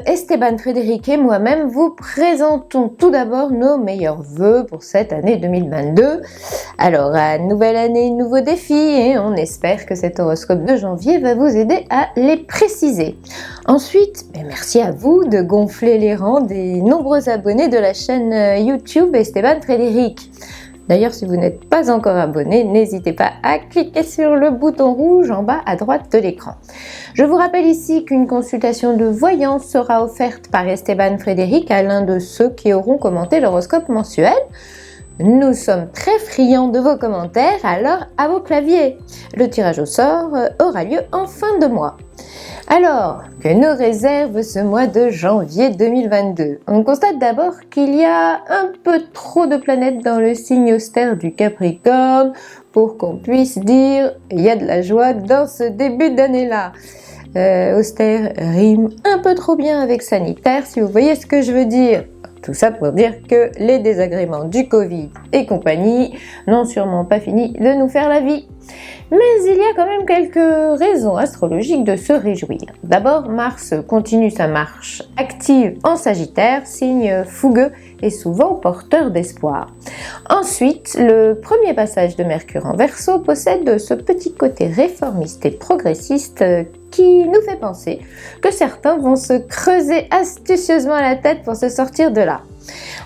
Esteban Frédéric et moi-même vous présentons tout d'abord nos meilleurs vœux pour cette année 2022. Alors, nouvelle année, nouveaux défis et on espère que cet horoscope de janvier va vous aider à les préciser. Ensuite, merci à vous de gonfler les rangs des nombreux abonnés de la chaîne YouTube Esteban Frédéric. D'ailleurs, si vous n'êtes pas encore abonné, n'hésitez pas à cliquer sur le bouton rouge en bas à droite de l'écran. Je vous rappelle ici qu'une consultation de voyance sera offerte par Esteban Frédéric à l'un de ceux qui auront commenté l'horoscope mensuel. Nous sommes très friands de vos commentaires, alors à vos claviers. Le tirage au sort aura lieu en fin de mois. Alors, que nous réserve ce mois de janvier 2022 ? On constate d'abord qu'il y a un peu trop de planètes dans le signe austère du Capricorne pour qu'on puisse dire il y a de la joie dans ce début d'année-là. Austère rime un peu trop bien avec sanitaire, si vous voyez ce que je veux dire. Tout ça pour dire que les désagréments du Covid et compagnie n'ont sûrement pas fini de nous faire la vie. Mais il y a quand même quelques raisons astrologiques de se réjouir. D'abord, Mars continue sa marche active en Sagittaire, signe fougueux et souvent porteur d'espoir. Ensuite, le premier passage de Mercure en Verseau possède ce petit côté réformiste et progressiste qui nous fait penser que certains vont se creuser astucieusement la tête pour se sortir de là.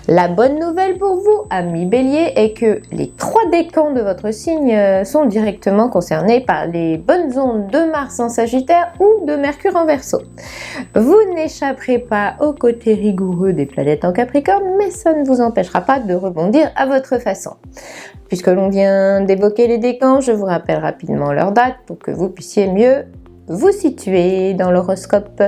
La bonne nouvelle pour vous, amis Bélier, est que les 3 décans de votre signe sont directement concernés par les bonnes ondes de Mars en Sagittaire ou de Mercure en Verseau. Vous n'échapperez pas au côté rigoureux des planètes en Capricorne, mais ça ne vous empêchera pas de rebondir à votre façon. Puisque l'on vient d'évoquer les décans, je vous rappelle rapidement leur date pour que vous puissiez mieux vous situez dans l'horoscope.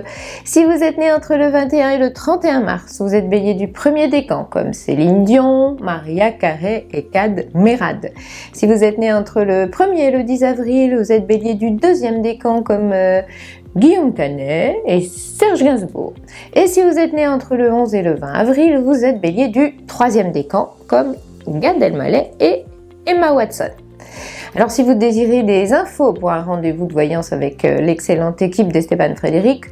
Si vous êtes né entre le 21 et le 31 mars, vous êtes Bélier du premier décan, comme Céline Dion, Maria Carey et Kad Merad. Si vous êtes né entre le 1er et le 10 avril, vous êtes Bélier du deuxième décan, comme Guillaume Canet et Serge Gainsbourg. Et si vous êtes né entre le 11 et le 20 avril, vous êtes Bélier du troisième décan, comme Gad Elmaleh et Emma Watson. Alors si vous désirez des infos pour un rendez-vous de voyance avec l'excellente équipe d'Esteban Frédéric,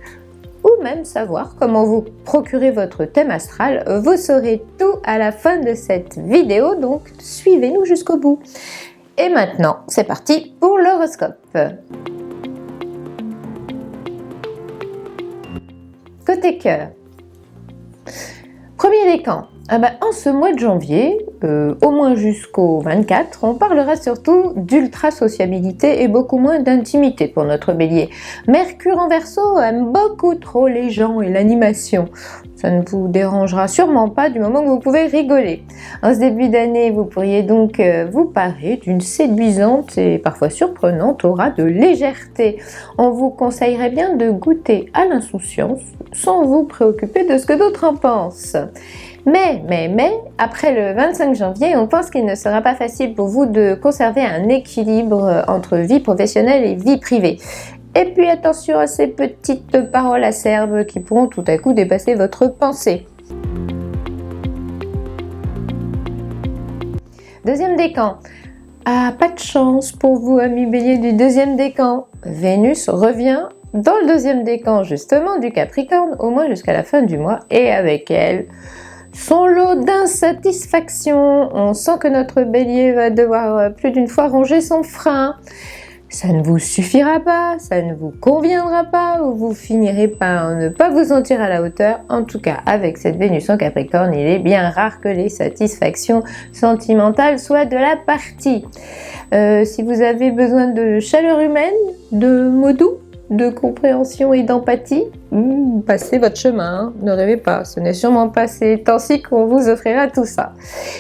ou même savoir comment vous procurer votre thème astral, vous saurez tout à la fin de cette vidéo, donc suivez-nous jusqu'au bout. Et maintenant, c'est parti pour l'horoscope. Côté cœur. Premier décan. En ce mois de janvier, au moins jusqu'au 24, on parlera surtout d'ultra-sociabilité et beaucoup moins d'intimité pour notre Bélier. Mercure en Verseau aime beaucoup trop les gens et l'animation. Ça ne vous dérangera sûrement pas du moment que vous pouvez rigoler. En ce début d'année, vous pourriez donc vous parer d'une séduisante et parfois surprenante aura de légèreté. On vous conseillerait bien de goûter à l'insouciance sans vous préoccuper de ce que d'autres en pensent. Mais, après le 25 janvier, on pense qu'il ne sera pas facile pour vous de conserver un équilibre entre vie professionnelle et vie privée. Et puis attention à ces petites paroles acerbes qui pourront tout à coup dépasser votre pensée. Deuxième décan. Pas de chance pour vous, amis Bélier du deuxième décan. Vénus revient dans le deuxième décan, justement, du Capricorne, au moins jusqu'à la fin du mois, et avec elle, son lot d'insatisfaction. On sent que notre Bélier va devoir plus d'une fois ronger son frein. Ça ne vous suffira pas, ça ne vous conviendra pas, ou vous finirez par ne pas vous sentir à la hauteur. En tout cas, avec cette Vénus en Capricorne, il est bien rare que les satisfactions sentimentales soient de la partie. Si vous avez besoin de chaleur humaine, de mots doux, de compréhension et d'empathie, passez votre chemin, ne rêvez pas, ce n'est sûrement pas ces temps-ci qu'on vous offrira tout ça.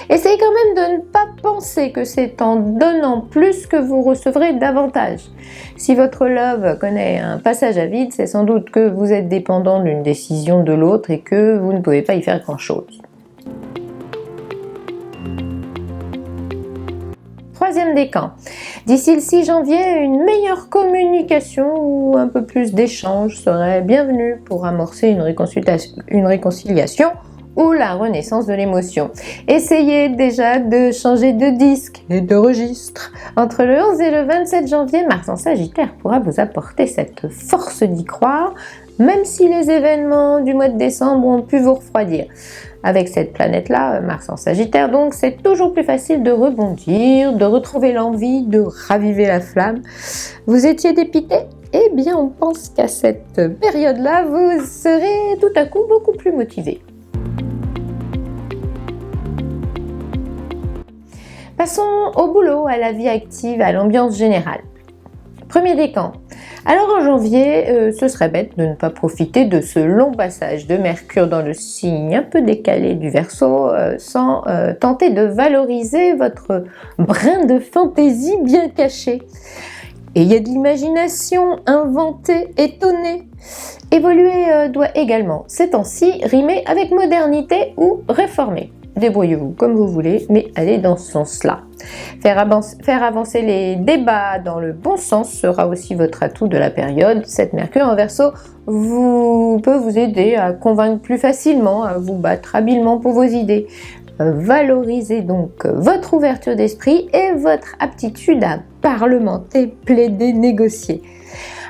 Essayez quand même de ne pas penser que c'est en donnant plus que vous recevrez davantage. Si votre love connaît un passage à vide, c'est sans doute que vous êtes dépendant d'une décision de l'autre et que vous ne pouvez pas y faire grand-chose. Troisième décan. D'ici le 6 janvier, une meilleure communication ou un peu plus d'échange serait bienvenue pour amorcer une réconciliation ou la renaissance de l'émotion. Essayez déjà de changer de disque et de registre. Entre le 11 et le 27 janvier, Mars en Sagittaire pourra vous apporter cette force d'y croire, même si les événements du mois de décembre ont pu vous refroidir. Avec cette planète-là, Mars en Sagittaire, donc c'est toujours plus facile de rebondir, de retrouver l'envie, de raviver la flamme. Vous étiez dépité? Eh bien, on pense qu'à cette période-là, vous serez tout à coup beaucoup plus motivé. Passons au boulot, à la vie active, à l'ambiance générale. Premier décan. Alors en janvier, ce serait bête de ne pas profiter de ce long passage de Mercure dans le signe un peu décalé du Verseau sans tenter de valoriser votre brin de fantaisie bien caché. Ayez de l'imagination, inventez, étonnez. Évoluer doit également, ces temps-ci, rimer avec modernité ou réformer. Débrouillez-vous comme vous voulez, mais allez dans ce sens-là. Faire avancer les débats dans le bon sens sera aussi votre atout de la période. Cette Mercure en Verseau peut vous aider à convaincre plus facilement, à vous battre habilement pour vos idées. Valorisez donc votre ouverture d'esprit et votre aptitude à parlementer, plaider, négocier.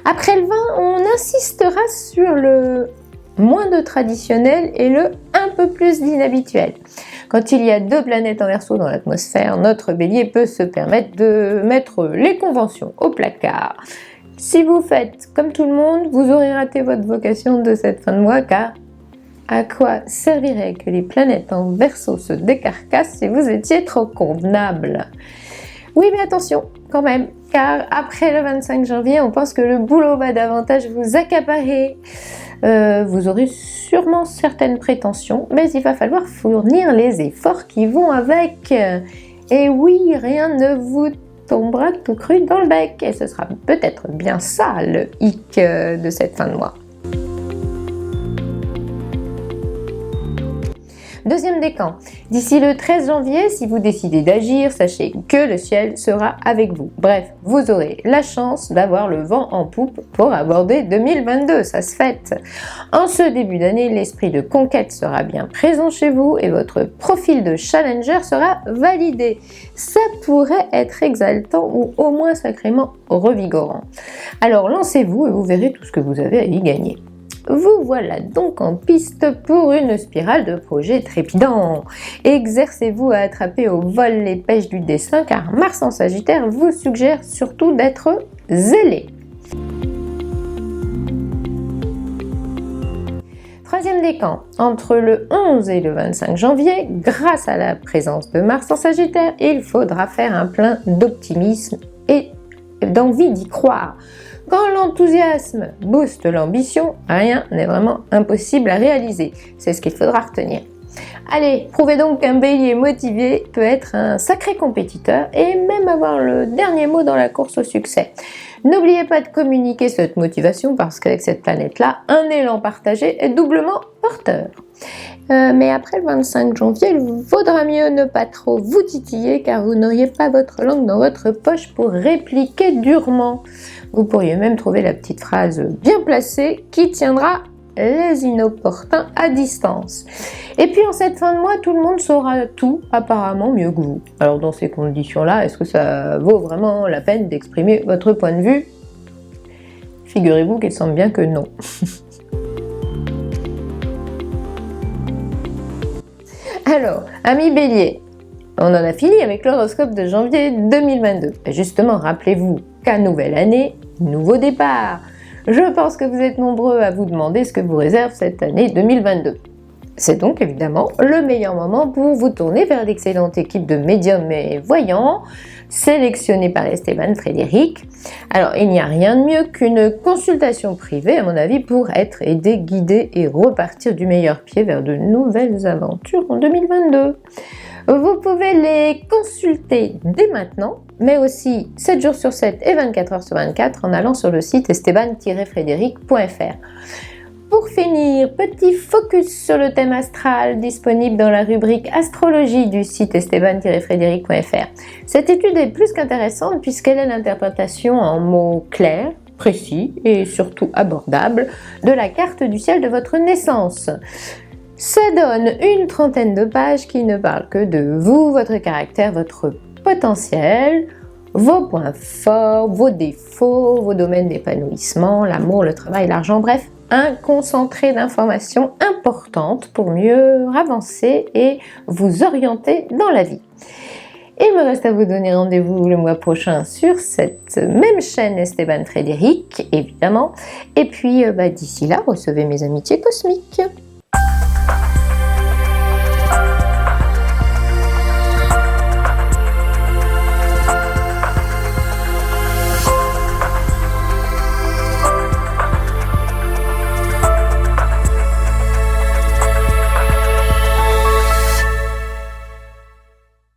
Après le 20, on insistera sur le moins de traditionnel et le un peu plus d'inhabituel. Quand il y a 2 planètes en Verseau dans l'atmosphère, notre Bélier peut se permettre de mettre les conventions au placard. Si vous faites comme tout le monde, vous aurez raté votre vocation de cette fin de mois, car à quoi servirait que les planètes en Verseau se décarcassent si vous étiez trop convenable? Oui, mais attention quand même, car après le 25 janvier, on pense que le boulot va davantage vous accaparer. Vous aurez sûrement certaines prétentions, mais il va falloir fournir les efforts qui vont avec. Et oui, rien ne vous tombera tout cru dans le bec, et ce sera peut-être bien ça le hic de cette fin de mois. Deuxième décan. D'ici le 13 janvier, si vous décidez d'agir, sachez que le ciel sera avec vous. Bref, vous aurez la chance d'avoir le vent en poupe pour aborder 2022, ça se fête. En ce début d'année, l'esprit de conquête sera bien présent chez vous et votre profil de challenger sera validé. Ça pourrait être exaltant ou au moins sacrément revigorant. Alors lancez-vous et vous verrez tout ce que vous avez à y gagner. Vous voilà donc en piste pour une spirale de projets trépidants. Exercez-vous à attraper au vol les pêches du destin, car Mars en Sagittaire vous suggère surtout d'être zélé. Troisième décan, entre le 11 et le 25 janvier, grâce à la présence de Mars en Sagittaire, il faudra faire un plein d'optimisme et d'envie d'y croire. Quand l'enthousiasme booste l'ambition, rien n'est vraiment impossible à réaliser. C'est ce qu'il faudra retenir. Allez, prouvez donc qu'un Bélier motivé peut être un sacré compétiteur et même avoir le dernier mot dans la course au succès. N'oubliez pas de communiquer cette motivation parce qu'avec cette planète-là, un élan partagé est doublement porteur. Mais après le 25 janvier, il vaudra mieux ne pas trop vous titiller car vous n'auriez pas votre langue dans votre poche pour répliquer durement. Vous pourriez même trouver la petite phrase bien placée qui tiendra les inopportuns à distance. Et puis en cette fin de mois, tout le monde saura tout apparemment mieux que vous. Alors dans ces conditions-là, est-ce que ça vaut vraiment la peine d'exprimer votre point de vue? Figurez-vous qu'il semble bien que non. Alors, amis Bélier, on en a fini avec l'horoscope de janvier 2022. Et justement, rappelez-vous qu'à nouvelle année, nouveau départ. Je pense que vous êtes nombreux à vous demander ce que vous réserve cette année 2022. C'est donc évidemment le meilleur moment pour vous tourner vers l'excellente équipe de médiums et voyants sélectionnée par Esteban Frédéric. Alors, il n'y a rien de mieux qu'une consultation privée, à mon avis, pour être aidé, guidé et repartir du meilleur pied vers de nouvelles aventures en 2022. Vous pouvez les consulter dès maintenant, mais aussi 7 jours sur 7 et 24 heures sur 24 en allant sur le site esteban-frédéric.fr. Pour finir, petit focus sur le thème astral disponible dans la rubrique astrologie du site esteban-frédéric.fr. Cette étude est plus qu'intéressante puisqu'elle est l'interprétation en mots clairs, précis et surtout abordables de la carte du ciel de votre naissance. Ça donne une trentaine de pages qui ne parlent que de vous, votre caractère, votre potentiel, vos points forts, vos défauts, vos domaines d'épanouissement, l'amour, le travail, l'argent, bref, un concentré d'informations importantes pour mieux avancer et vous orienter dans la vie. Et il me reste à vous donner rendez-vous le mois prochain sur cette même chaîne Esteban Frédéric, évidemment. Et puis d'ici là, recevez mes amitiés cosmiques.